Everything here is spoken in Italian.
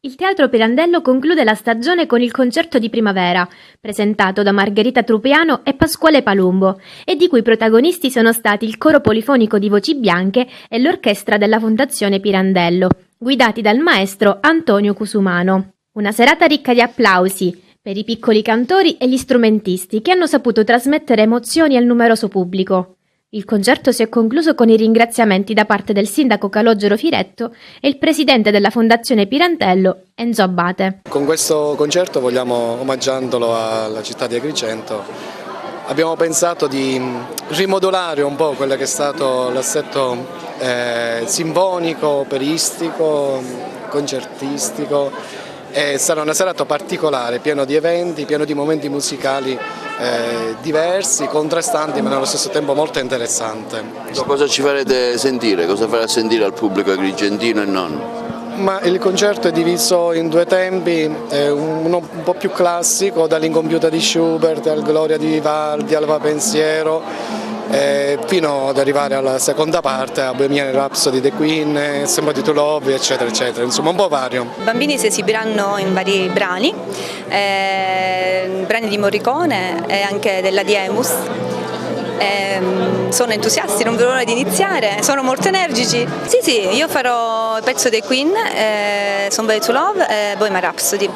Il Teatro Pirandello conclude la stagione con il concerto di primavera, presentato da Margherita Trupiano e Pasquale Palumbo, e di cui protagonisti sono stati il coro polifonico di Voci Bianche e l'orchestra della Fondazione Pirandello, guidati dal maestro Antonio Cusumano. Una serata ricca di applausi per i piccoli cantori e gli strumentisti che hanno saputo trasmettere emozioni al numeroso pubblico. Il concerto si è concluso con i ringraziamenti da parte del sindaco Calogero Firetto e il presidente della Fondazione Pirandello, Enzo Abate. Con questo concerto omaggiandolo alla città di Agrigento, abbiamo pensato di rimodulare un po' quello che è stato l'assetto sinfonico, operistico, concertistico. Sarà una serata particolare, pieno di eventi, pieno di momenti musicali diversi, contrastanti, ma nello stesso tempo molto interessante. Cosa ci farete sentire? Cosa farà sentire al pubblico agrigentino e non? Ma il concerto è diviso in due tempi, uno un po' più classico, dall'Incompiuta di Schubert al Gloria di Vivaldi, al Va Pensiero, fino ad arrivare alla seconda parte, a Bohemian Rhapsody, The Queen, Somebody to Love, eccetera, eccetera, insomma un po' vario. I bambini si esibiranno in vari brani di Morricone e anche della Diemus. Sono entusiasti, non vedo l'ora di iniziare, sono molto energici. Sì, io farò il pezzo dei Queen, Somebody to Love e Bohemian Rhapsody.